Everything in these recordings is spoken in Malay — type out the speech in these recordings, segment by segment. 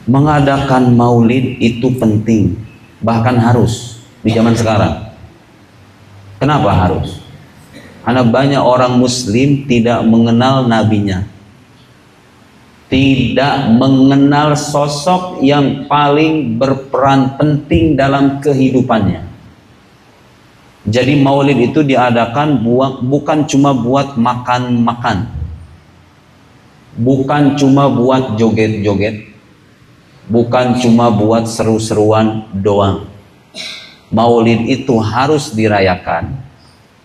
Mengadakan maulid itu penting, bahkan harus di zaman sekarang. Kenapa harus? Karena banyak orang muslim tidak mengenal nabinya, tidak mengenal sosok yang paling berperan penting dalam kehidupannya. Jadi maulid itu diadakan bukan cuma buat makan-makan, bukan cuma buat joget-joget, bukan cuma buat seru-seruan doang. Maulid itu harus dirayakan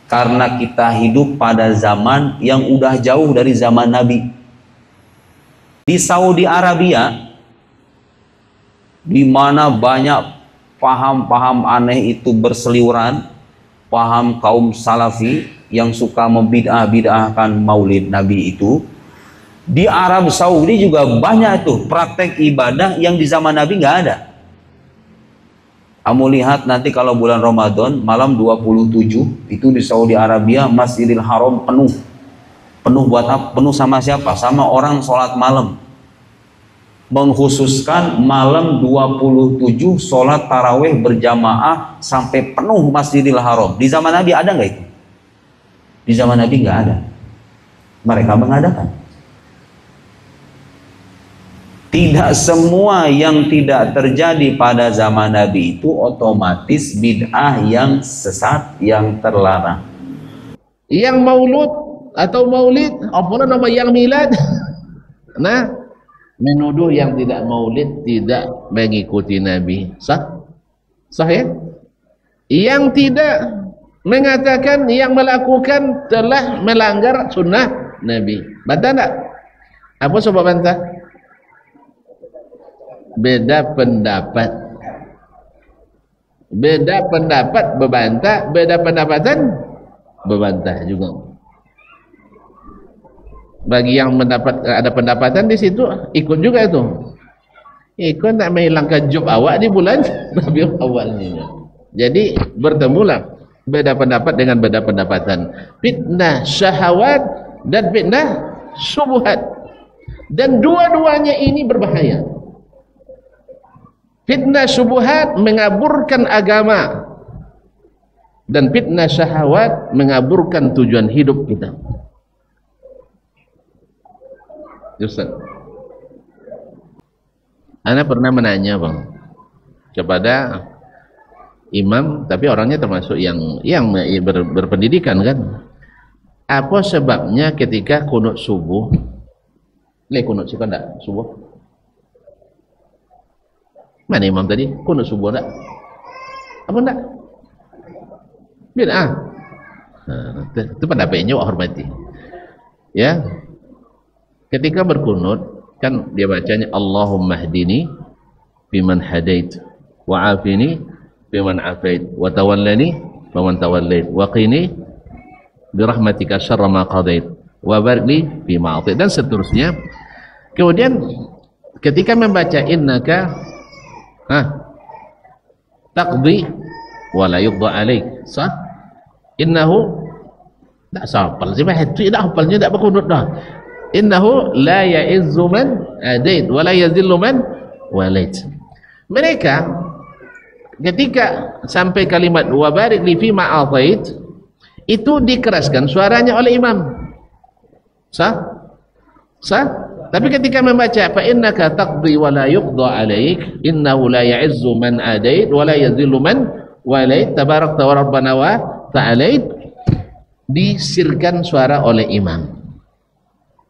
karena kita hidup pada zaman yang udah jauh dari zaman Nabi. Di Saudi Arabia, di mana banyak paham-paham aneh itu berseliweran, paham kaum salafi yang suka membid'ah-bid'ahkan maulid Nabi itu. Di Arab Saudi juga banyak tuh praktek ibadah yang di zaman Nabi nggak ada. Kamu lihat nanti kalau bulan Ramadan malam 27 itu di Saudi Arabia Masjidil Haram penuh. Penuh buat apa? Penuh sama siapa? Sama orang sholat malam. Mengkhususkan malam 27 sholat tarawih berjamaah sampai penuh Masjidil Haram. Di zaman Nabi ada nggak itu? Di zaman Nabi nggak ada. Mereka mengadakan. Tidak semua yang tidak terjadi pada zaman Nabi itu otomatis bid'ah yang sesat, yang terlarang. Yang maulud atau maulid, apa nama yang milad? Nah, menuduh yang tidak maulid tidak mengikuti Nabi. Sah? Sah ya? Yang tidak mengatakan yang melakukan telah melanggar sunnah Nabi. Bantah tak? Apa sebab bantah? Beda pendapat. Beda pendapat berbantah, beda pendapatan berbantah juga. Bagi yang mendapat ada pendapatan di situ ikut juga itu. Ikut tak menghilangkan job awak di bulan Rabiul Awal ini. Jadi bertemulah beda pendapat dengan beda pendapatan. Fitnah syahwat dan fitnah syubhat. Dan dua-duanya ini berbahaya. Fitnah syubhat mengaburkan agama dan fitnah syahwat mengaburkan tujuan hidup kita. Ustaz, Ana pernah menanya bang kepada imam, tapi orangnya termasuk yang berpendidikan kan, apa sebabnya ketika kunut subuh, kunut sih kan tak subuh? Mana imam tadi? Kunut subuh tak? Apa tak? Bid'ah. Itu pendapatnya wak hormati. Ya. Ketika berkunut kan dia bacanya Allahumma hdini biman hadait wa afini biman afait wa tawallani biman tawallait wa qini birahmatika syarra ma qadait wa barik li bima atait dan seterusnya. Kemudian ketika membaca innaka taqdi wa la yuqda alaik, sah? Innahu tak sapal sih itu dah hafalnya tak berkunut dah. Innahu la ya'izzu man adait wa la yazillu man walait. Mereka ketika sampai kalimat wa barik li fi ma atait itu dikeraskan suaranya oleh imam. Sah? Sah? Tapi ketika membaca fa innaka taqdi wa la yuqda alaik innahu la ya'izzu man adait wa la yazillu man walait tabarakta wa rabbana wa ta'alait, disirkan suara oleh imam.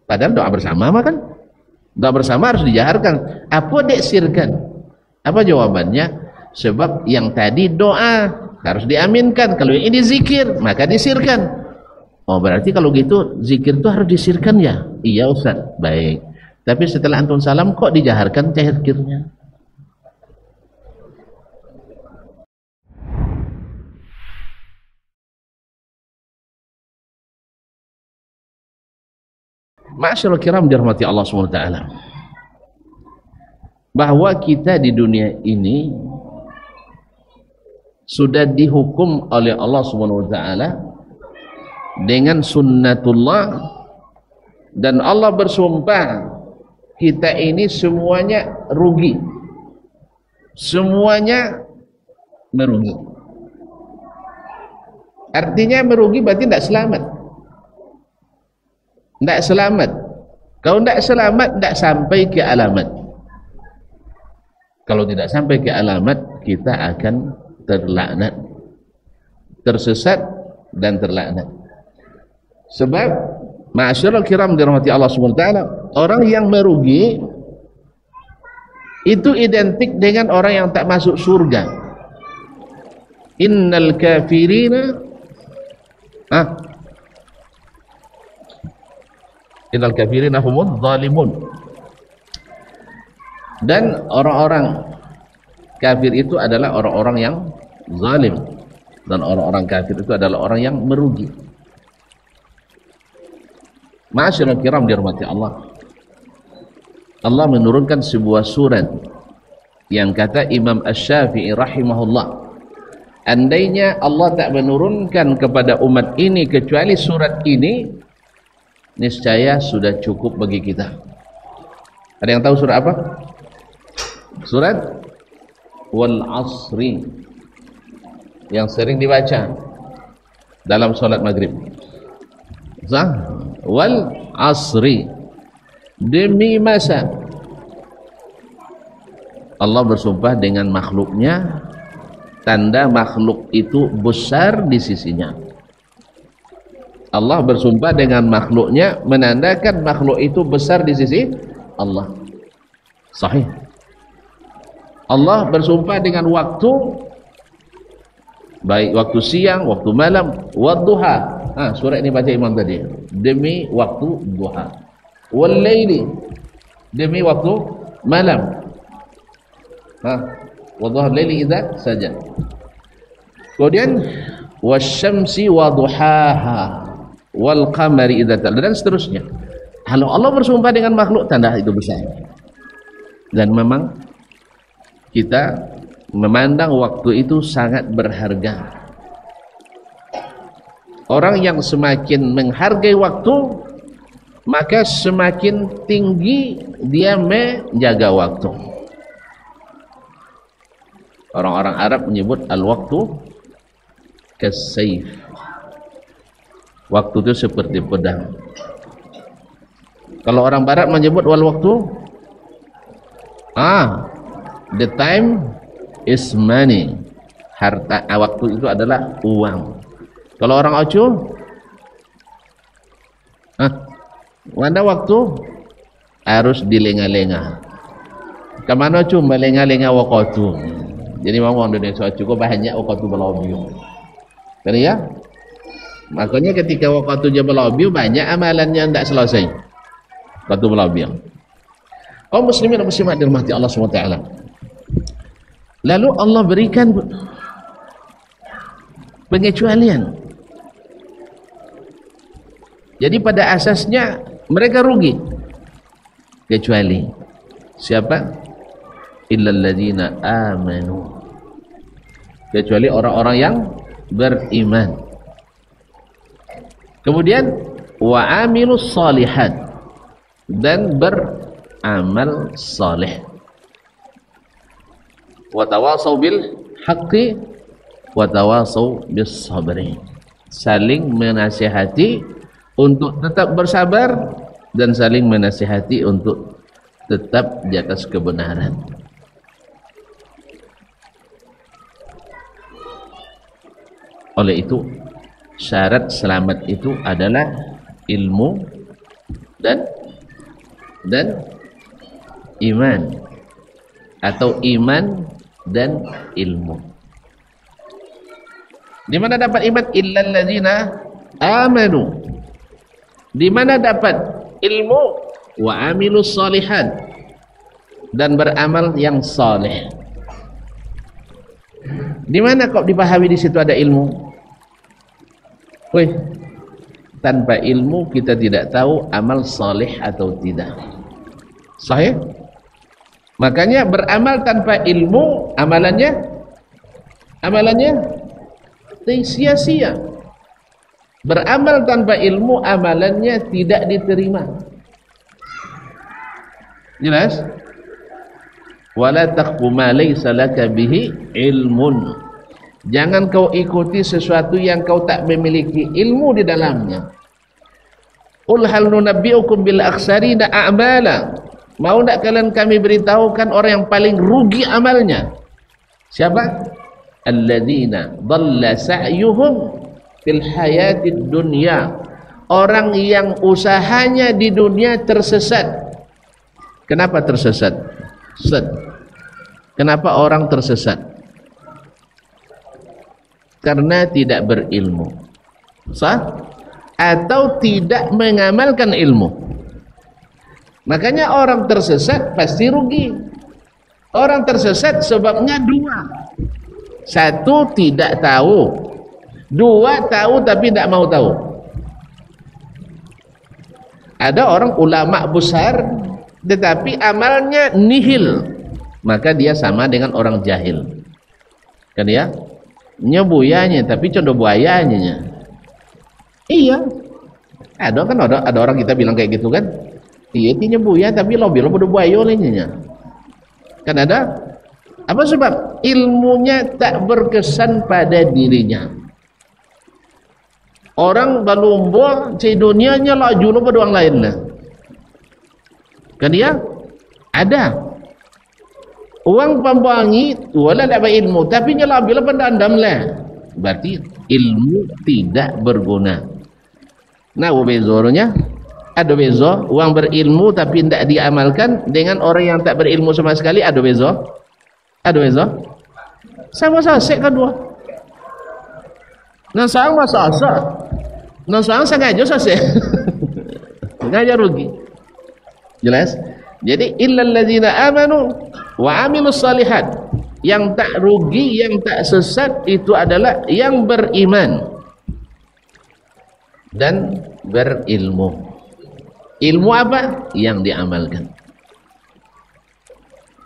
Padahal doa bersama mah kan? Doa bersama harus dijaharkan. Apa disirkan? Apa jawabannya? Sebab yang tadi doa harus diaminkan, kalau ini zikir maka disirkan. Oh berarti kalau gitu zikir itu harus disirkan ya? Iya Ustaz. Baik. Tapi setelah antum salam kok dijaharkan zikirnya? Ma'asyiral kiram dirahmati Allah SWT, bahwa kita di dunia ini sudah dihukum oleh Allah SWT dengan sunnatullah, dan Allah bersumpah kita ini semuanya rugi. Semuanya merugi. Artinya merugi berarti tidak selamat. Tidak selamat. Kalau tidak selamat, tidak sampai ke alamat. Kalau tidak sampai ke alamat, kita akan terlaknat, tersesat dan terlaknat. Sebab ma'asyiral kiram dirahmati Allah SWT, orang yang merugi itu identik dengan orang yang tak masuk surga. Innal kafirina innal kafirina humudz zalimun. Dan orang-orang kafir itu adalah orang-orang yang zalim, dan orang-orang kafir itu adalah orang yang merugi. Ma'asyiral kiram dirahmati Allah, Allah menurunkan sebuah surat yang kata Imam Asy-Syafi'i rahimahullah, andainya Allah tak menurunkan kepada umat ini kecuali surat ini, niscaya sudah cukup bagi kita. Ada yang tahu surat apa? Surat Wal Asri, yang sering dibaca dalam solat maghrib. Wal Asri, demi masa. Allah bersumpah dengan makhluknya, tanda makhluk itu besar di sisinya. Allah bersumpah dengan makhluknya, menandakan makhluk itu besar di sisi Allah. Sahih. Allah bersumpah dengan waktu, baik waktu siang, waktu malam, wadduha. Surat ini baca imam tadi. Demi waktu duha. Wal laili, demi waktu malam. Wadduha laili idza saja. Kemudian wasyamsi waduhaha wal qamari idza talal, dan seterusnya. Kalau Allah bersumpah dengan makhluk, tanda itu besar. Dan memang kita memandang waktu itu sangat berharga. Orang yang semakin menghargai waktu, maka semakin tinggi dia menjaga waktu. Orang-orang Arab menyebut al-waktu kasayf. Waktu itu seperti pedang. Kalau orang Barat menyebut wal waktu, the time is money. Harta, waktu itu adalah uang. Kalau orang Ocu, mana waktu harus dilenga-lenga. Kemana Ocu melenga-lenga waktu. Jadi orang Indonesia Ocu kok banyak waktu berlobby. Kan ya? Makanya ketika waktu dia berlobby, banyak amalannya tidak selesai. Waktu berlobby. Kaum muslimin dan muslimat dirahmati Allah SWT. Lalu Allah berikan pengecualian. Jadi pada asasnya mereka rugi, kecuali siapa? Illal ladzina amanu, kecuali orang-orang yang beriman. Kemudian wa amilus shalihat, dan beramal saleh. Wa tawasau bil haqqi wa tawasau bis sabri, saling menasihati untuk tetap bersabar dan saling menasihati untuk tetap di atas kebenaran. Oleh itu, syarat selamat itu adalah ilmu dan iman, atau iman dan ilmu. Di mana dapat iman? Illal ladzina amanu. Di mana dapat ilmu? Wa amilus shalihat, dan beramal yang saleh. Di mana kok dipahami di situ ada ilmu? Tanpa ilmu kita tidak tahu amal saleh atau tidak. Sahih? Makanya beramal tanpa ilmu, amalannya sia-sia. Beramal tanpa ilmu, amalannya tidak diterima. Jelas? Wala taqfu ma laysa laka bihi ilmun. Jangan kau ikuti sesuatu yang kau tak memiliki ilmu di dalamnya. Qul hal nunabbi'ukum bil akhsarina a'mala. Mau tak kalian kami beritahukan orang yang paling rugi amalnya? Siapa? Alladzina dhalla sa'yuhum fil hayatid dunya. Orang yang usahanya di dunia tersesat. Kenapa tersesat? Kenapa orang tersesat? Karena tidak berilmu. Sah? Atau tidak mengamalkan ilmu. Makanya orang tersesat pasti rugi. Orang tersesat sebabnya dua. Satu, tidak tahu. Dua, tahu tapi tidak mau tahu. Ada orang ulama besar tetapi amalnya nihil, maka dia sama dengan orang jahil. Kan ya? Nyebuyanya tapi condo buayanya. Iya. Ada orang kita bilang kayak gitu kan? Iya ti nyebuya tapi lo bilang bodoh buaya olehnya. Kan ada? Apa sebab? Ilmunya tak berkesan pada dirinya. Orang balumbo di dunianya laju lo pada orang lain lah. Kan dia? Ada. Uang pembangi wala dapat ilmu tapi nyala bila pendandam lah. Berarti ilmu tidak berguna. Nah, bezornya ada bezo uang berilmu tapi tidak diamalkan dengan orang yang tak berilmu sama sekali. Ada bezo? Ada bezo? Sama-sama sek kedua. Nah, sang masa-asa. Nah, sang sengaja sase. Sengaja rugi. Jelas? Jadi illal ladzina amanu wa amilus salihat. Yang tak rugi, yang tak sesat itu adalah yang beriman dan berilmu. Ilmu apa? Yang diamalkan.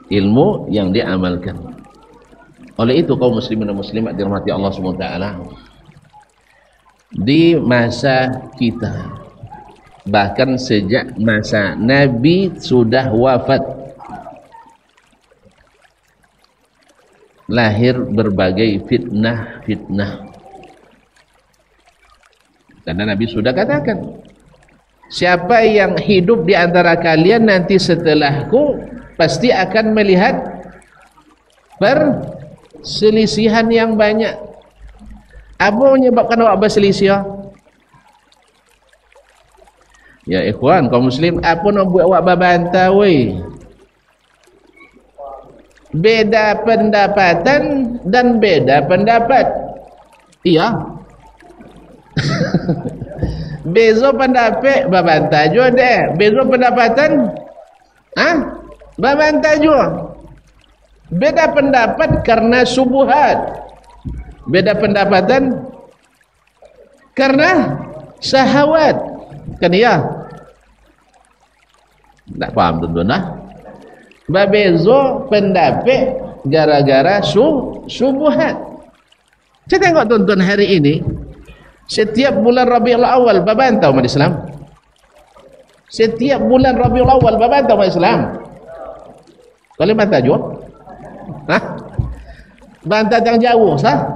Ilmu yang diamalkan. Oleh itu kaum muslimin dan muslimat dirahmati Allah SWT, di masa kita, bahkan sejak masa Nabi sudah wafat, lahir berbagai fitnah-fitnah. Karena Nabi sudah katakan, siapa yang hidup di antara kalian nanti setelahku pasti akan melihat perselisihan yang banyak. Apa menyebabkan awak berselisih? Ya ikhwan, kaum muslim, apa nak buat awak berbantah weh? Beda pendapatan dan beda pendapat. Iya. Bezo pendapat berbantah juga deh. Bezo pendapatan berbantah juga. Beda pendapat karena subuhat. Beda pendapatan karena syahwat. Kan ya? Tak paham tuan-tuan lah. Bezo pendapat gara-gara subuhat. Saya tengok tuan-tuan hari ini, setiap bulan Rabiul Awal berbantah umat Islam. Setiap bulan Rabiul Awal berbantah umat Islam. Kalau bantah juga? Hah? Bantah yang jauh, sah?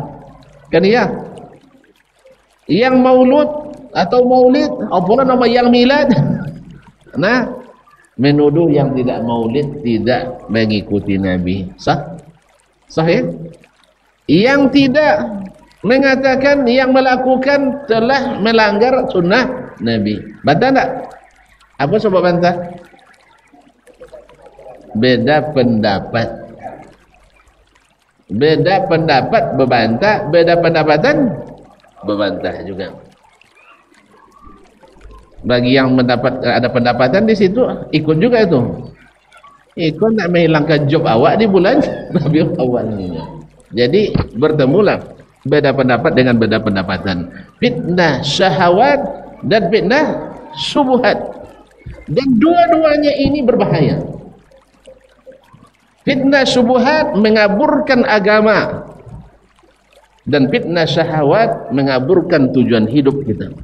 Kan ya? Yang maulud atau maulid, apa nama yang milad? Nah, menuduh yang tidak maulid tidak mengikuti Nabi. Sah? Sah ya? Yang tidak mengatakan yang melakukan telah melanggar sunnah Nabi. Bantah tak? Apa sebab bantah? Beda pendapat. Beda pendapat berbantah, beda pendapatan berbantah juga. Bagi yang mendapat ada pendapatan di situ, ikut juga itu. Ikut nak menghilangkan job awak di bulan Rabiul Awal ini. Jadi bertemulah beda pendapat dengan beda pendapatan. Fitnah syahwat dan fitnah subuhat. Dan dua-duanya ini berbahaya. Fitnah subuhat mengaburkan agama. Dan fitnah syahwat mengaburkan tujuan hidup kita.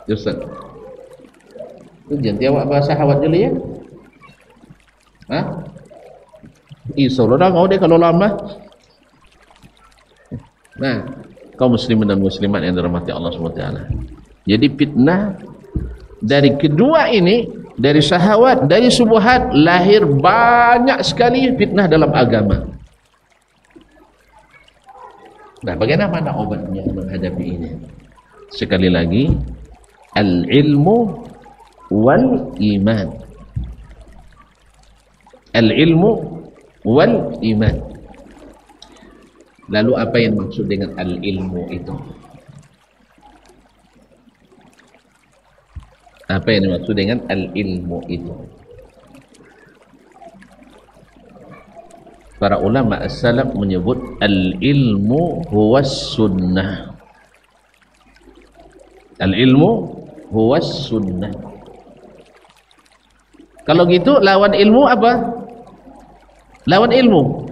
Ustaz. Tu jangan awak bahasa hawat dulu ya. Iso lo dah kau deh kalau lama. Nah, kaum muslimin dan muslimat yang dirahmati Allah SWT. Jadi fitnah dari kedua ini, dari syahwat, dari syubhat, lahir banyak sekali fitnah dalam agama. Nah, bagaimana obatnya menghadapi ini? Sekali lagi, al-ilmu wal iman. Al-ilmu wal iman. Lalu apa yang maksud dengan al-ilmu itu? Apa yang dimaksud dengan al-ilmu itu? Para ulama as-salaf menyebut al-ilmu huwas sunnah. Al-ilmu huwas sunnah. Kalau gitu lawan ilmu apa? Lawan ilmu.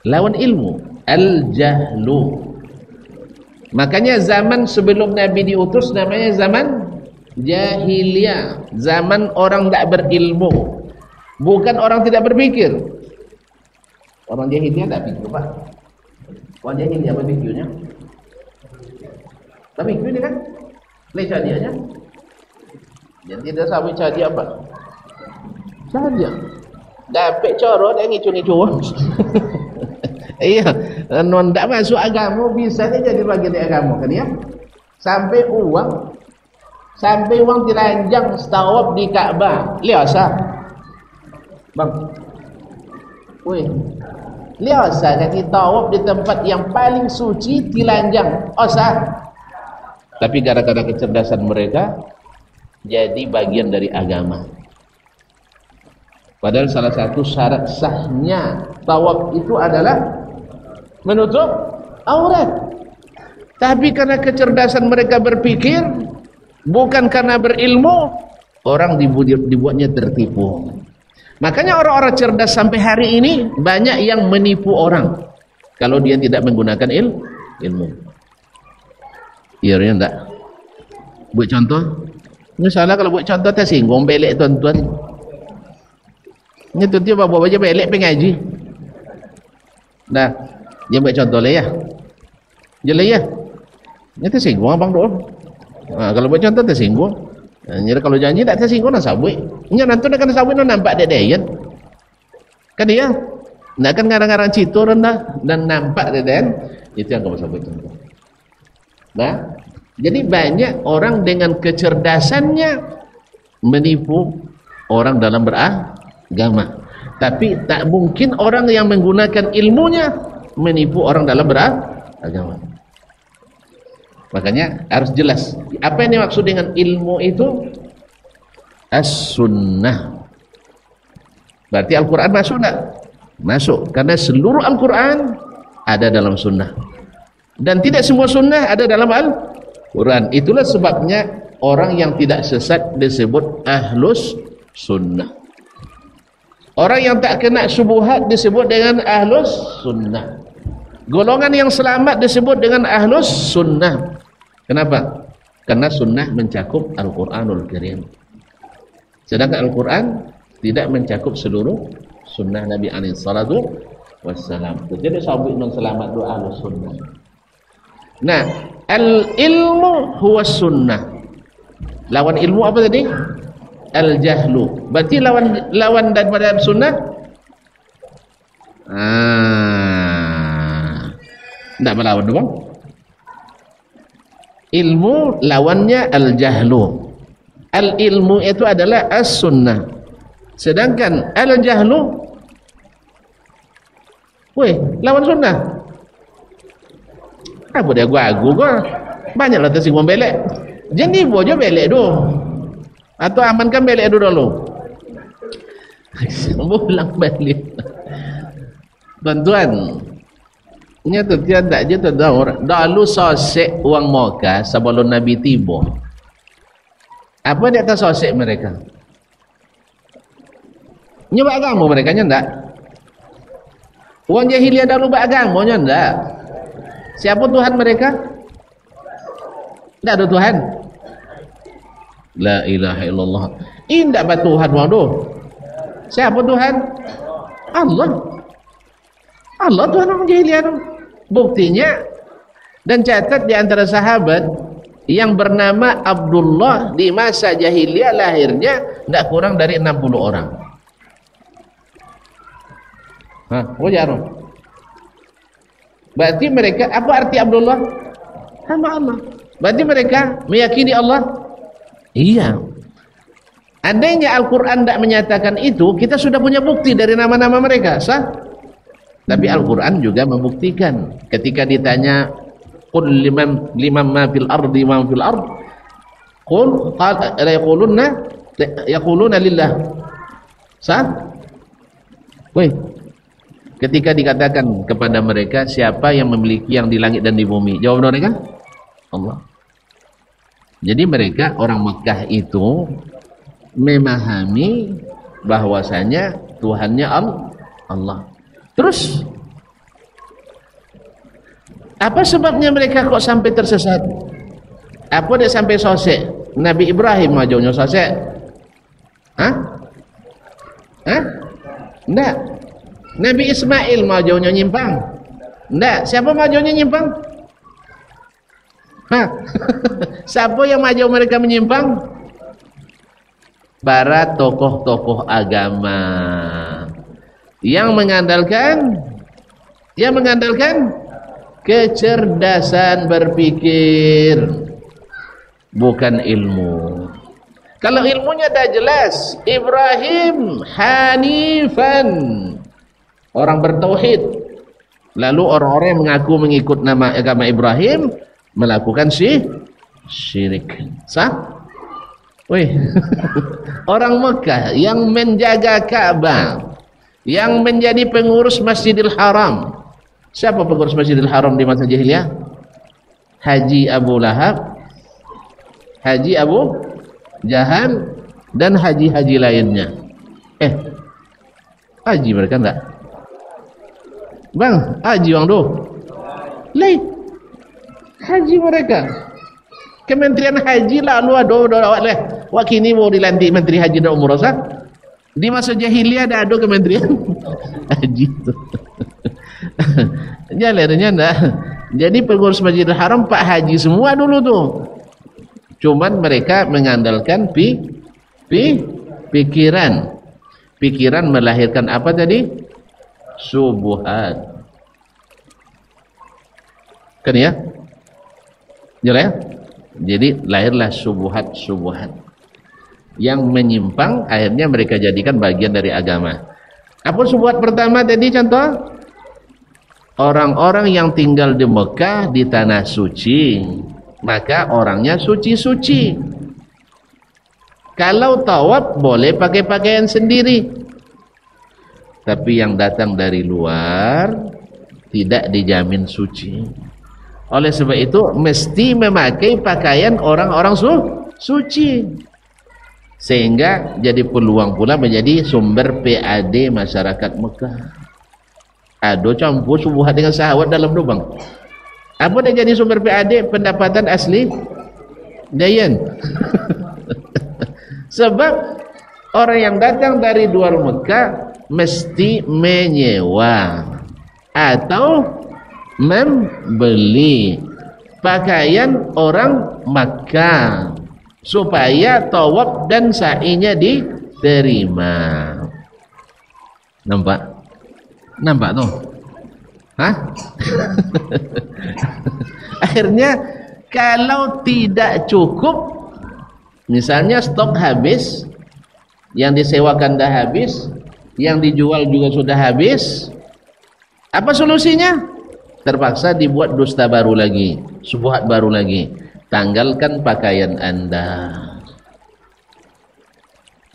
Lawan ilmu al-jahlu. Makanya zaman sebelum Nabi diutus namanya zaman jahiliyah, zaman orang tak berilmu, bukan orang tidak berpikir. Orang jahiliyah tak pikir, Pak. Orang jahiliyah apa pikirnya? Tak pikir dia kan? Lecah dia aja. Jadi dia sahabat cari apa? Sahaja. Dapat coro dan ngicu-ngicu. Iya, non tak masuk agama bisa dia jadi bagian dari agama kan ya? Sampai uang telanjang setawab di Ka'bah. Liasa. Bang. Weh. Liasa kaki tawab di tempat yang paling suci telanjang. Osa. Tapi gara-gara kecerdasan mereka jadi bagian dari agama. Padahal salah satu syarat sahnya tawaf itu adalah menutup aurat. Tapi karena kecerdasan mereka berpikir, bukan karena berilmu, orang dibuatnya tertipu. Makanya orang-orang cerdas sampai hari ini banyak yang menipu orang kalau dia tidak menggunakan ilmu. Iya enggak? Buat contoh, misalnya kalau buat contoh tersinggung belek tuan-tuan. Ini tuan-tuan bawa aja belek pengaji. Nah, dia buat contoh lah ya. Jelas ya. Ini tersinggung abang doa. Nah, kalau buat contoh tersinggung. Jadi kalau janji tak tersinggung nak sabui. Ini nanti nak kena sabui nak nampak dedean. Kan dia. Nak kan ngarang-ngarang citur dah dan nampak dedean. Itu yang kamu sabui contoh. Nah, jadi banyak orang dengan kecerdasannya menipu orang dalam beragama. Tapi tak mungkin orang yang menggunakan ilmunya menipu orang dalam beragama. Makanya harus jelas apa yang dimaksud dengan ilmu itu. As-sunnah. Berarti Al-Quran masuk tak? Masuk. Karena seluruh Al-Quran ada dalam sunnah. Dan tidak semua sunnah ada dalam Al-Quran. Itulah sebabnya orang yang tidak sesat disebut ahlus sunnah. Orang yang tak kena syubhat disebut dengan ahlus sunnah. Golongan yang selamat disebut dengan ahlus sunnah. Kenapa? Karena sunnah mencakup Al-Quranul Karim. Sedangkan Al-Quran tidak mencakup seluruh sunnah Nabi SAW. Jadi sahabat non selamat doa ahlus sunnah. Nah, al-ilmu huwa sunnah. Lawan ilmu apa tadi? Al-jahlu. Berarti lawan daripada sunnah? Tak berlawan dong. Ilmu lawannya al-jahlu. Al-ilmu itu adalah as-sunnah. Sedangkan al-jahlu, lawan sunnah. Apa dia gua? Banyaklah tersinggung belek. Jadi bojo belek tu. Atau amankan belek dulu. Pulang balik. Tuan-tuan, nya tu tiada je tu dah. Dahulu sosek uang moka sebelum Nabi tiba. Apa dia tak sosek mereka? Nya agama mereka nya ndak. Uang jahiliyah dahulu beragama nya ndak. Siapa Tuhan mereka? Tidak ada Tuhan. La ilaha illallah. Indak Tuhan waduh. Siapa Tuhan? Allah. Allah Tuhan orang jahiliyah. Buktinya, dan catat di antara sahabat yang bernama Abdullah di masa jahiliyah lahirnya tidak kurang dari 60 orang. Wajar. Berarti mereka, apa arti Abdullah? Hamba Allah. Berarti mereka meyakini Allah? Iya. Andainya Al-Quran tidak menyatakan itu, kita sudah punya bukti dari nama-nama mereka, sah? Tapi Al-Quran juga membuktikan. Ketika ditanya, qul liman ma fil ardi ma fil ard, qul yaquluna lillah. Sah? Woi. Ketika dikatakan kepada mereka, siapa yang memiliki yang di langit dan di bumi? Jawab mereka, Allah. Jadi mereka orang Mekah itu memahami bahwasanya Tuhannya Allah. Terus apa sebabnya mereka kok sampai tersesat? Apa dia sampai sosek? Nabi Ibrahim majunya sosek? Enggak. Nabi Ismail majunya nyimpang? Enggak. Siapa majunya nyimpang? Siapa yang maju mereka menyimpang? Para tokoh-tokoh agama yang mengandalkan kecerdasan berpikir, bukan ilmu. Kalau ilmunya dah jelas, Ibrahim hanifan, orang bertauhid. Lalu orang-orang yang mengaku mengikut nama agama Ibrahim melakukan syirik. Sah? Wih. Orang Mekah yang menjaga Ka'bah, yang menjadi pengurus Masjidil Haram. Siapa pengurus Masjidil Haram di masa jahiliyah? Haji Abu Lahab, Haji Abu Jahal, dan haji-haji lainnya. Haji mereka enggak? Bang, haji orang tu. Lain. Haji mereka. Kementerian Haji lalu ada wak kini mau dilantik Menteri Haji dan Umrah sah. Di masa jahiliyah ada kementerian haji tu. Jalannya enggak. Jadi pengurus Masjidil Haram Pak Haji semua dulu tu. Cuman mereka mengandalkan pikiran. Pikiran melahirkan apa tadi? Subuhat. Kan ya? Jelas ya? Jadi lahirlah subuhat-subuhat yang menyimpang, akhirnya mereka jadikan bagian dari agama. Apa subuhat pertama tadi contoh? Orang-orang yang tinggal di Mekah, di tanah suci, maka orangnya suci-suci. Kalau tawaf boleh pakai pakaian sendiri, tapi yang datang dari luar tidak dijamin suci. Oleh sebab itu mesti memakai pakaian orang-orang suci, sehingga jadi peluang pula menjadi sumber PAD masyarakat Mekah. Aduh, campur subuhat dengan sahabat dalam lubang. Apa dia jadi sumber PAD? Pendapatan asli Dayan. Sebab orang yang datang dari luar Mekah mesti menyewa atau membeli pakaian orang Makkah supaya tawaf dan sa'inya diterima. Nampak tuh? Akhirnya kalau tidak cukup, misalnya stok habis, yang disewakan dah habis, yang dijual juga sudah habis, apa solusinya? Terpaksa dibuat dusta baru lagi, subuhat baru lagi. Tanggalkan pakaian Anda.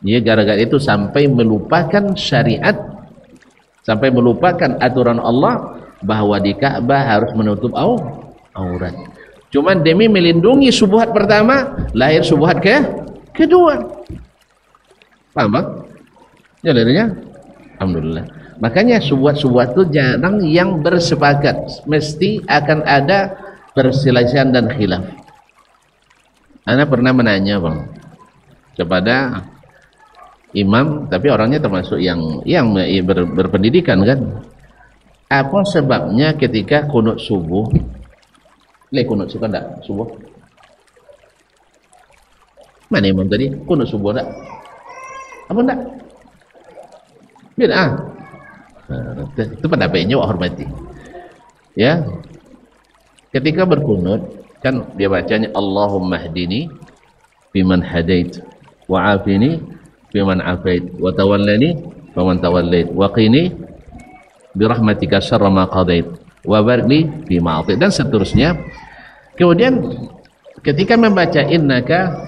Ya, gara-gara itu sampai melupakan syariat, sampai melupakan aturan Allah bahwa di Ka'bah harus menutup aurat. Cuman demi melindungi subuhat pertama, lahir subuhat kedua. Paham bang? Jalannya? Alhamdulillah. Makanya subuhat-subuhat itu jarang yang bersepakat, mesti akan ada perselisihan dan khilaf. Ana pernah menanya bang, kepada imam, tapi orangnya termasuk yang berpendidikan kan. Apa sebabnya ketika kunut subuh, kunut suka enggak subuh? Mana imam tadi? Kunut subuh enggak? Apa enggak? Bid'ah. Itu pendapatnya wah hormati. Ya. Ketika berkunut kan dia bacanya Allahumma hdini biman hadait wa afini biman afait wa tawallani faman tawallait wa qini birahmatika syarra ma qadait wa barik li fima atait, dan seterusnya. Kemudian ketika membaca innaka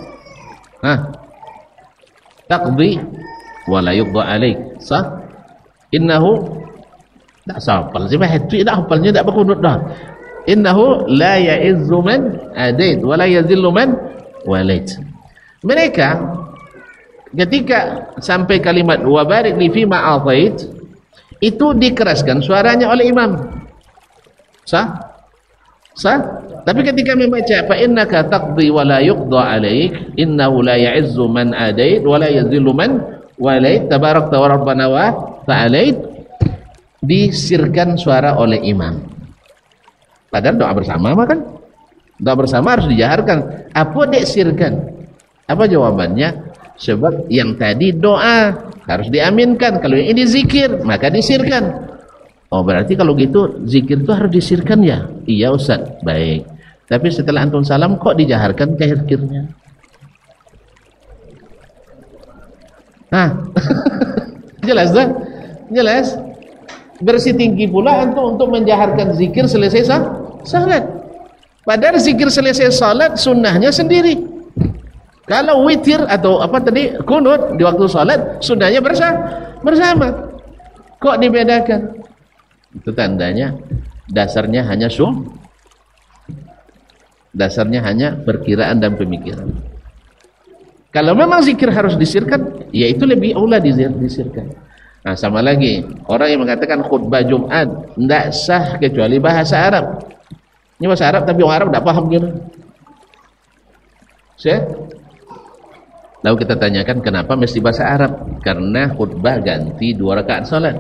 taqdi wa la yuqda alaik, sah? Innahu tak hafal sih, itu tak hafalnya tak berkunut dah. Innahu la ya'izzu man adait wa la yazillu man walait. Mereka ketika sampai kalimat wa barik li fima atait itu dikeraskan suaranya oleh imam. Sah? Sah? Tapi ketika membaca fa innaka taqdi wa la yuqda alaik innahu la ya'izzu man adait wa la yazillu man walait tabarakta wa rabbana wa ta'alait, disirkan suara oleh imam. Padahal doa bersama mah kan? Doa bersama harus dijaharkan. Apa disirkan? Apa jawabannya? Sebab yang tadi doa harus diaminkan. Kalau yang ini zikir, maka disirkan. Oh, berarti kalau gitu zikir itu harus disirkan ya? Iya Ustaz. Baik. Tapi setelah antum salam kok dijaharkan zikirnya? Jelas dah? Jelas? Bersih tinggi pula untuk menjaharkan zikir selesai salat. Padahal zikir selesai salat sunnahnya sendiri. Kalau witir atau apa tadi kunut di waktu salat sunnahnya bersama. Kok dibedakan? Itu tandanya dasarnya hanya dasarnya hanya perkiraan dan pemikiran. Kalau memang zikir harus disirkan, ya itu lebih aula disirkan. Nah, sama lagi orang yang mengatakan khutbah Jumat tidak sah kecuali bahasa Arab. Ini bahasa Arab tapi orang Arab tidak paham gitu. Lalu kita tanyakan kenapa mesti bahasa Arab? Karena khutbah ganti 2 rakaat salat.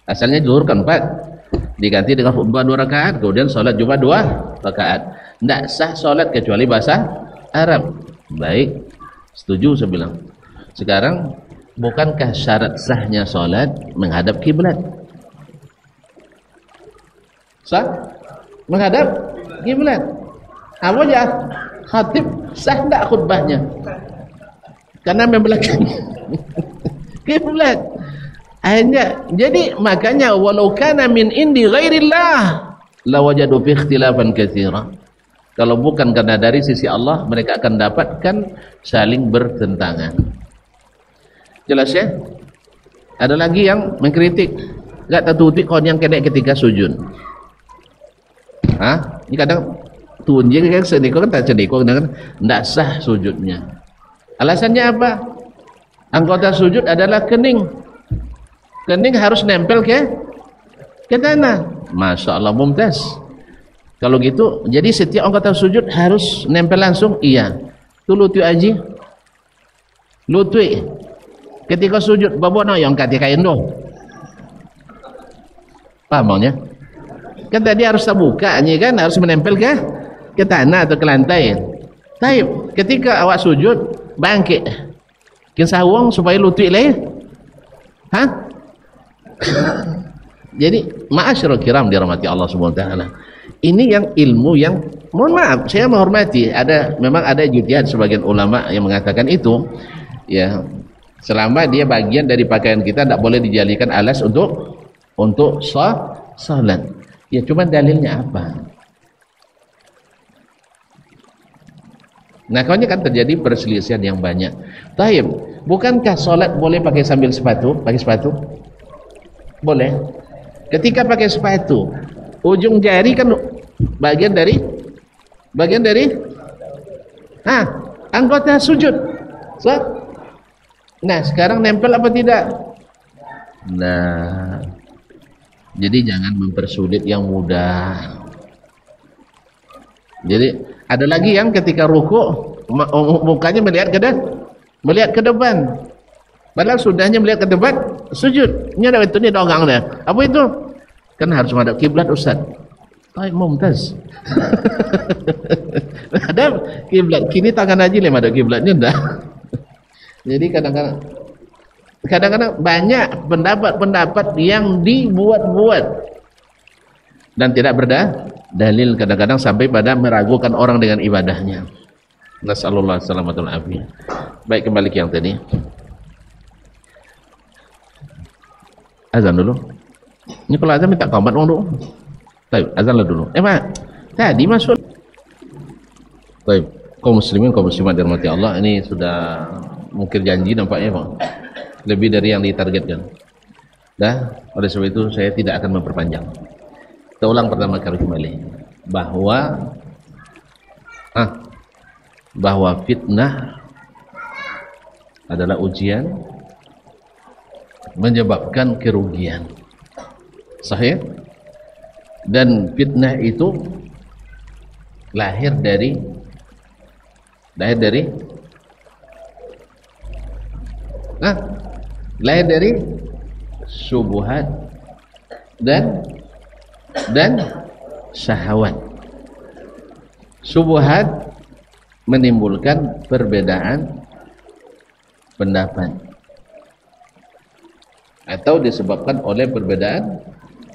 Asalnya zuhur kan 4, diganti dengan khutbah 2 rakaat, kemudian salat juga 2 rakaat. Tidak sah salat kecuali bahasa Arab. Baik, setuju saya bilang. Sekarang bukankah syarat sahnya salat menghadap kiblat? Sah? Menghadap kiblat. Apa aja? Khatib sah enggak khutbahnya? Karena membelakangi kiblat. Akhirnya, jadi makanya walau kana min indi ghairillah lawajadu fi ikhtilafan katsira. Kalau bukan karena dari sisi Allah, mereka akan dapatkan saling bertentangan. Jelas ya? Ada lagi yang mengkritik, enggak tertutup kon yang kena ketika sujud. Ini kadang tuan dia kan sedekah kan tak sedekah kan enggak sah sujudnya. Alasannya apa? Anggota sujud adalah kening. Kening harus nempel ke tanah. Masya Allah, mumtaz. Kalau gitu, jadi setiap anggota sujud harus nempel langsung? Iya. Tu lutui aji. Lutui. Ketika sujud, bawa no yang kati kain do. Paham maunya? Kan tadi harus terbuka, kan harus menempel ke tanah atau ke lantai. Taib. Ketika awak sujud, bangkit. Kinsawong supaya lutui lah. Jadi ma'asyiral kiram dirahmati Allah Subhanahu wa taala. Ini yang ilmu yang mohon maaf saya menghormati, memang ada ijtihad sebagian ulama yang mengatakan itu ya, selama dia bagian dari pakaian kita tidak boleh dijadikan alas untuk salat. Ya cuma dalilnya apa? Nah, kawannya kan terjadi perselisihan yang banyak. Taib, bukankah salat boleh pakai sambil sepatu? Pakai sepatu? Boleh. Ketika pakai sepatu, ujung jari kan bagian dari anggota sujud. Nah, sekarang nempel apa tidak? Nah, jadi jangan mempersulit yang mudah. Jadi ada lagi yang ketika ruku mukanya melihat melihat ke depan. Padahal sudahnya melihat ke depan, sujud. Ini ada itu ni orang dia. Apa itu? Kan harus menghadap kiblat Ustaz. Baik, mumtaz. Ada kiblat. Kini tangan aja lah menghadap kiblatnya dah. Jadi kadang-kadang banyak pendapat-pendapat yang dibuat-buat dan tidak berdalil, kadang-kadang sampai pada meragukan orang dengan ibadahnya. Nasallallahu salamatul afiyah. Baik, kembali ke yang tadi. Azan dulu. Ini kalau azan minta qomat dulu. Baik, azanlah dulu. Pak, tadi masuk. Baik, kaum muslimin, kaum muslimat dirahmati Allah, ini sudah mungkir janji nampaknya, Pak. Lebih dari yang ditargetkan. Dah, oleh sebab itu saya tidak akan memperpanjang. Kita ulang pertama kali kembali bahwa fitnah adalah ujian menyebabkan kerugian. Sahih? Dan fitnah itu lahir dari syubhat dan syahwat. Syubhat menimbulkan perbedaan pendapat atau disebabkan oleh perbedaan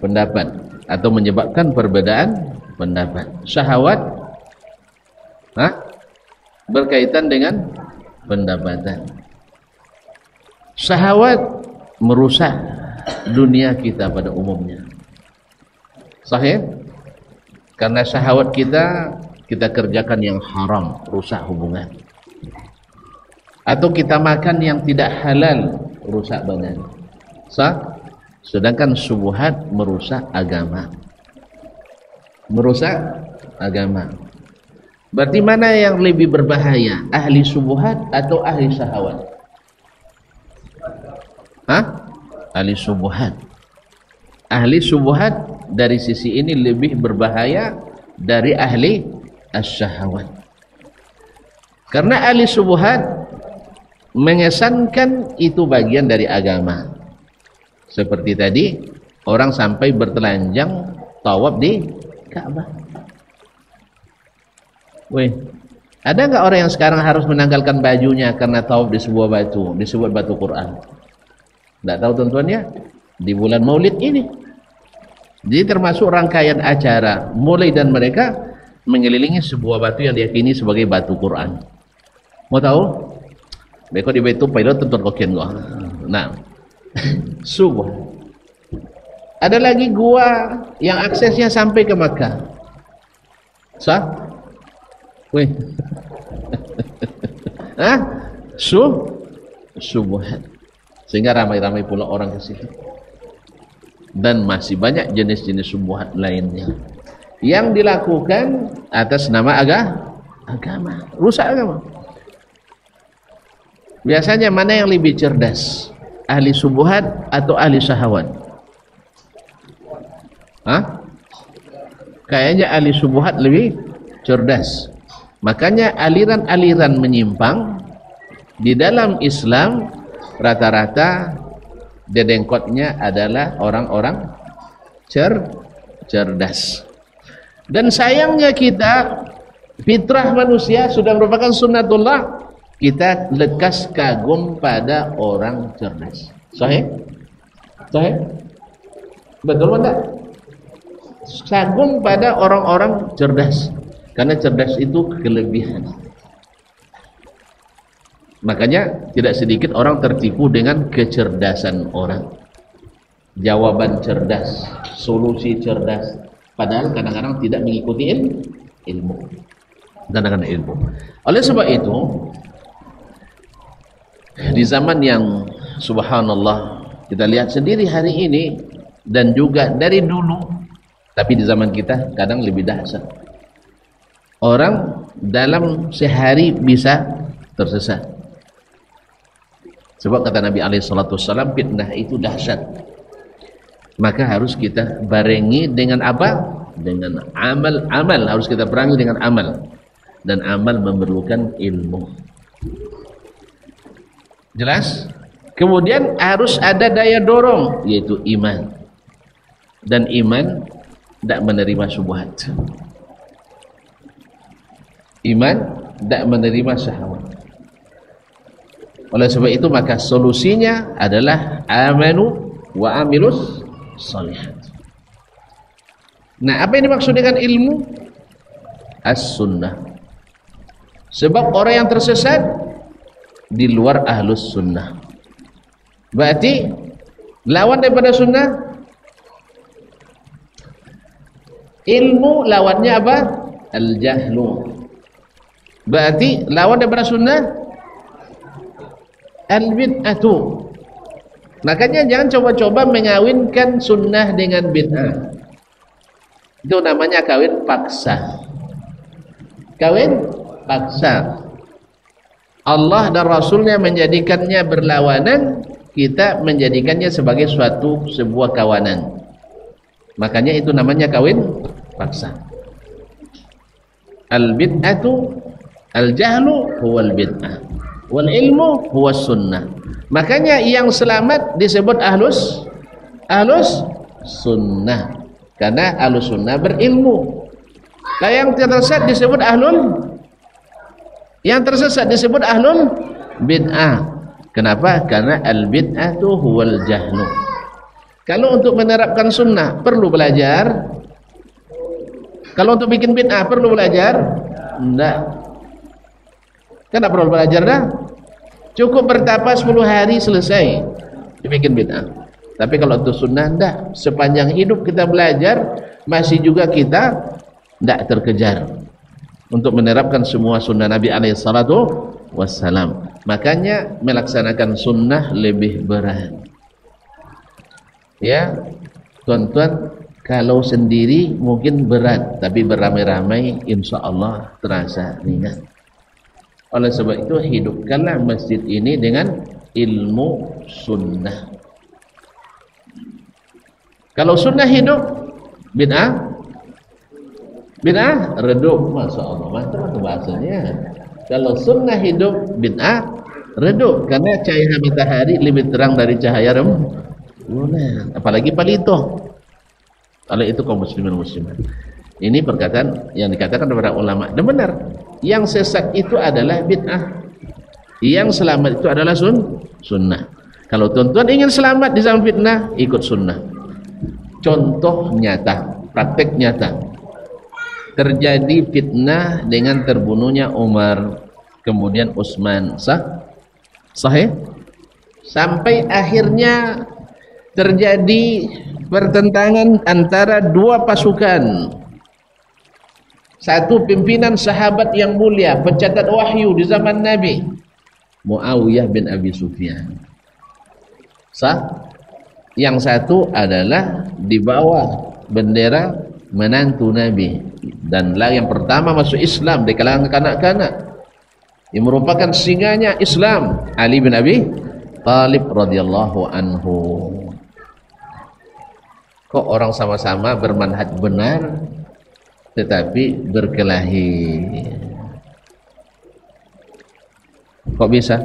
pendapat atau menyebabkan perbedaan pendapat. Syahwat berkaitan dengan pendapatan. Syahwat merusak dunia kita pada umumnya. Sahih? Karena syahwat kita kerjakan yang haram, rusak hubungan. Atau kita makan yang tidak halal, rusak badan. Sedangkan syubhat merusak agama. Merusak agama. Berarti mana yang lebih berbahaya? Ahli syubhat atau ahli syahwat? Ahli syubhat. Ahli syubhat dari sisi ini lebih berbahaya dari ahli asyahwat. Karena ahli syubhat mengesankan itu bagian dari agama. Seperti tadi orang sampai bertelanjang tawaf di Ka'bah. Ada enggak orang yang sekarang harus menanggalkan bajunya karena tawaf di sebuah batu, disebut batu Quran? Enggak tahu tuan-tuan ya? Di bulan Maulid ini. Jadi termasuk rangkaian acara mulai dan mereka mengelilingi sebuah batu yang diyakini sebagai batu Quran. Mau tahu? Beko di batu pilot tuan kokian gua. Nah, subuh. Ada lagi gua yang aksesnya sampai ke Makkah. Sah? Weh. Subuhat. Sehingga ramai-ramai pula orang ke situ. Dan masih banyak jenis-jenis subuhat lainnya yang dilakukan atas nama agama, rusak agama. Biasanya mana yang lebih cerdas, ahli subuhat atau ahli syahwat? Kayaknya ahli subuhat lebih cerdas. Makanya aliran-aliran menyimpang di dalam Islam rata-rata dedengkotnya adalah orang-orang cerdas. Dan sayangnya kita, fitrah manusia sudah merupakan sunnatullah, kita lekas kagum pada orang cerdas. Sahih? Betul tidak? Kagum pada orang-orang cerdas, karena cerdas itu kelebihan. Makanya tidak sedikit orang tertipu dengan kecerdasan orang. Jawaban cerdas, solusi cerdas, padahal kadang-kadang tidak mengikuti ilmu. Kadang-kadang ilmu. Oleh sebab itu, di zaman yang subhanallah kita lihat sendiri hari ini dan juga dari dulu, tapi di zaman kita kadang lebih dahsyat. Orang dalam sehari bisa tersesat. Sebab kata Nabi SAW, fitnah itu dahsyat. Maka harus kita barengi dengan apa? Dengan amal. Harus kita perangi dengan amal. Dan amal memerlukan ilmu. Jelas? Kemudian harus ada daya dorong, yaitu iman. Dan iman tidak menerima syubhat. Iman tidak menerima syahwat. Oleh sebab itu maka solusinya adalah amanu wa amilus shalihat. Nah, apa yang dimaksud dengan ilmu? As-sunnah. Sebab orang yang tersesat di luar ahlus sunnah. Berarti lawan daripada sunnah, ilmu lawannya apa? Al-jahlu. Berarti lawan daripada sunnah al-bid'atu. Makanya jangan coba-coba mengawinkan sunnah dengan bid'ah. Itu namanya kawin paksa. Kawin paksa. Allah dan Rasulnya menjadikannya berlawanan, kita menjadikannya sebagai sebuah kawanan. Makanya itu namanya kawin paksa. Al-bid'atu, al-jahlu huwal bid'ah, wal ilmu huwas sunnah. Makanya yang selamat disebut ahlus sunnah, karena ahlus sunnah berilmu. Nah, yang tersesat disebut ahlul bid'ah. Kenapa? Karena al-bid'atu huwal jahlu. Kalau untuk menerapkan sunnah perlu belajar. Kalau untuk bikin bid'ah perlu belajar? Enggak. Kenapa perlu belajar dah? Cukup bertapa 10 hari selesai dibikin bid'ah. Tapi kalau untuk sunnah enggak. Sepanjang hidup kita belajar, masih juga kita enggak terkejar untuk menerapkan semua sunnah Nabi SAW. Makanya melaksanakan sunnah lebih berat. Ya, tuan-tuan, kalau sendiri mungkin berat, tapi beramai-ramai insya Allah terasa ringan. Oleh sebab itu hidupkanlah masjid ini dengan ilmu sunnah. Kalau sunnah hidup, bid'ah redup. Masya Allah, mantap bahasanya. Kalau sunnah hidup, bid'ah redup. Karena cahaya matahari lebih terang dari cahaya rembulan. Apalagi palito. Kalau itu kaum muslimin muslimat. Ini perkataan yang dikatakan oleh para ulama. Dan benar, yang sesat itu adalah bid'ah, yang selamat itu adalah sunnah. Kalau tuan-tuan ingin selamat di zaman fitnah, ikut sunnah. Contoh nyata, praktek nyata. Terjadi fitnah dengan terbunuhnya Umar, kemudian Utsman. Sahih? Sampai akhirnya terjadi pertentangan antara dua pasukan. Satu pimpinan sahabat yang mulia, pencatat wahyu di zaman Nabi, Muawiyah bin Abi Sufyan. Yang satu adalah di bawah bendera menantu Nabi, dan yang pertama masuk Islam di kalangan kanak-kanak, yang merupakan singanya Islam, Ali bin Abi Thalib radhiyallahu anhu. Kok orang sama-sama bermanhaj benar tetapi berkelahi? Kok bisa?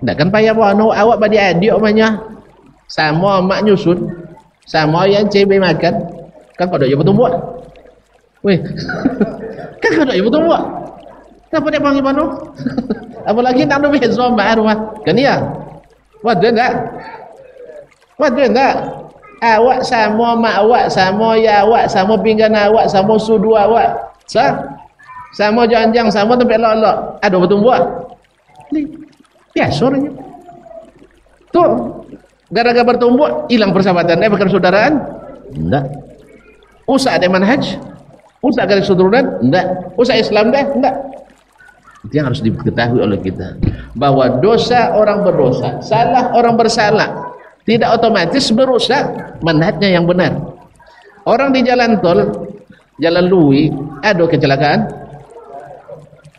Ndak kan payah awak badi adik omanya. Sama mak nyusun, sama yang cewek makan. Kan kau dak ya betul buat. Weh. Kan kau dak ya betul buat. Kenapa dia panggil mano? Apalagi nak lebih zomba rumah. Kan ya? Waduh enggak? Waduh enggak? Awak sama mak awak, sama ya awak, sama pinggan awak, sama sudu awak. Sama janjang, sama tempat lolok. Ada betul buat. Biasa orangnya. Tuh, gara-gara bertumbuk hilang persahabatannya, bukan saudaraan? Enggak. Usah ada manhaj? Usah garis keturunan? Enggak. Usah Islam deh? Enggak. Itu yang harus diketahui oleh kita, bahwa dosa orang berdosa, salah orang bersalah, tidak otomatis merusak manhajnya yang benar. Orang di jalan tol, jalan Lui, ada kecelakaan,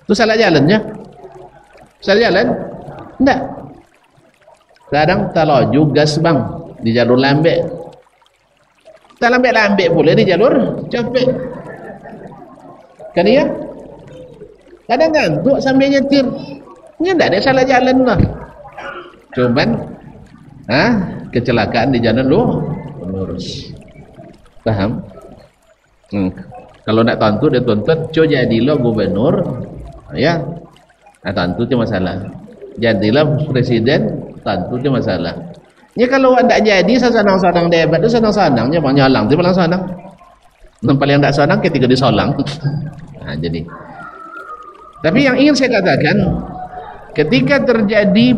itu salah jalannya? Salah jalan? Enggak. Kadang talaju gas bang di jalur lambe, tak lambe boleh di jalur capek, kan iya? Kadang ngantuk sambil nyetir, Ini tidak ada salah jalan lah. Cuman kecelakaan di jalan lurus. Paham? Kalau nak tuntut dia tuntut, co jadilah gubernur, ya, tuntut itu masalah. Jadilah presiden, tuntut itu masalah. Ini kalau tak jadi, sanang-sanang debat tu sanang-sanangnya bang nyalang, tu paling sanang. Nampak yang tak sanang ketika disolang. Jadi. Tapi yang ingin saya katakan, ketika terjadi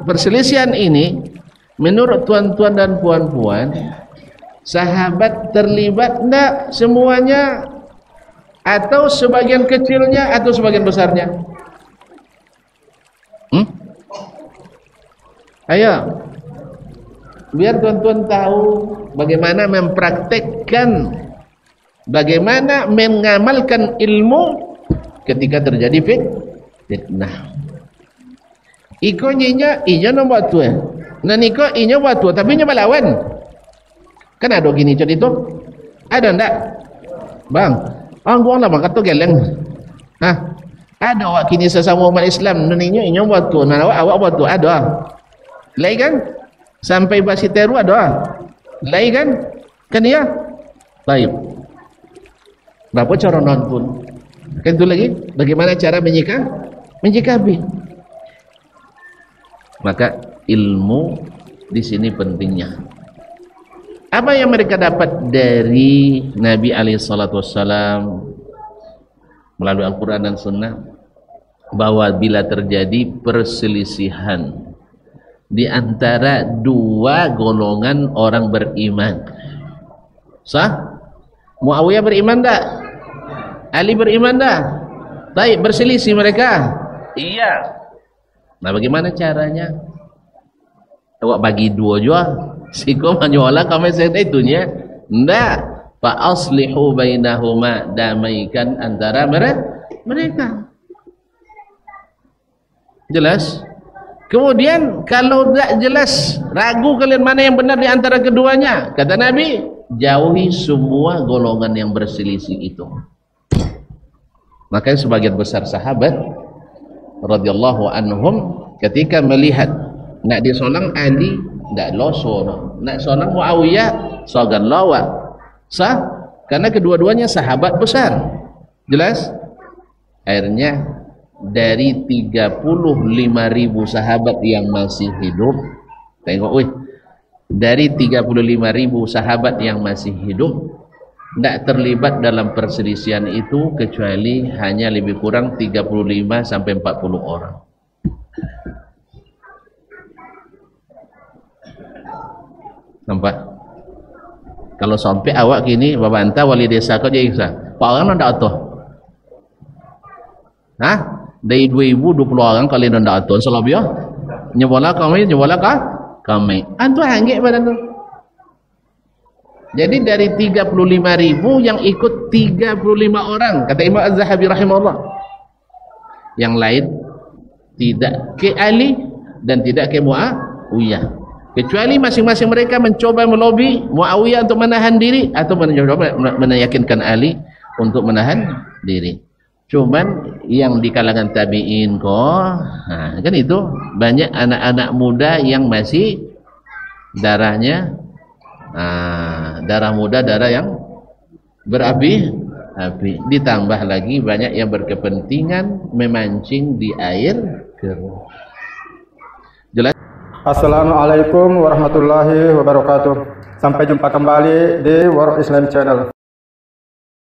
perselisihan ini, menurut tuan-tuan dan puan-puan, sahabat terlibat enggak semuanya, atau sebagian kecilnya, atau sebagian besarnya? Ayo, biar tuan-tuan tahu bagaimana mempraktekkan, bagaimana mengamalkan ilmu ketika terjadi fitnah. Iko nyinya inya nombor tu nah niko inya buat tu tapi nya melawan. Kan ada gini cerita itu? Ada ndak? Bang, gua lah bang kata geleng. Ada awak kini sesama umat Islam neninya inya buat tu, nah awak buat tu ada. Lai kan? Sampai basi teru ada. Lai kan? Kan ya? Baik. Berapa cara nonton? Kan itu lagi bagaimana cara menyikapi. Maka ilmu di sini pentingnya. Apa yang mereka dapat dari Nabi SAW melalui Al-Quran dan Sunnah, bahwa bila terjadi perselisihan di antara dua golongan orang beriman, sah? Muawiyah beriman tak? Ali beriman tak? Baik, berselisih mereka. Iya. Nah, bagaimana caranya? Awak bagi dua juga. Siko menyolah kami saya itunya. Ndak. Fa aslihu bainahuma, damaikan antara mereka. Jelas? Kemudian kalau tak jelas, ragu kalian mana yang benar di antara keduanya, kata Nabi, jauhi semua golongan yang berselisih itu. Makanya sebagian besar sahabat radhiyallahu anhum ketika melihat nak disolang Ali ndak loso, nak solang Muawiyah sogan lawa, sah? Karena kedua-duanya sahabat besar. Jelas? Akhirnya dari 35.000 sahabat yang masih hidup, tengok dari 35.000 sahabat yang masih hidup, tidak terlibat dalam perselisihan itu kecuali hanya lebih kurang 35 sampai 40 orang. Nampak? Kalau sampai awak kini babanta wali desa kau jadi sah, pak orang nak atuh, dari 2020 orang kali ndak atuh, selebih nyebola kami antu hanggik badan tu. Jadi dari 35.000 yang ikut 35 orang, kata Imam Az-Zahabi rahimahullah. Yang lain tidak ke Ali dan tidak ke Muawiyah. Kecuali masing-masing mereka mencoba melobi Muawiyah untuk menahan diri atau mencoba meyakinkan Ali untuk menahan diri. Cuman yang di kalangan tabi'in kan itu banyak anak-anak muda yang masih darahnya darah muda, darah yang berapi-api. Ditambah lagi banyak yang berkepentingan memancing di air keruh. Jelas? Assalamualaikum warahmatullahi wabarakatuh. Sampai jumpa kembali di World Islam Channel.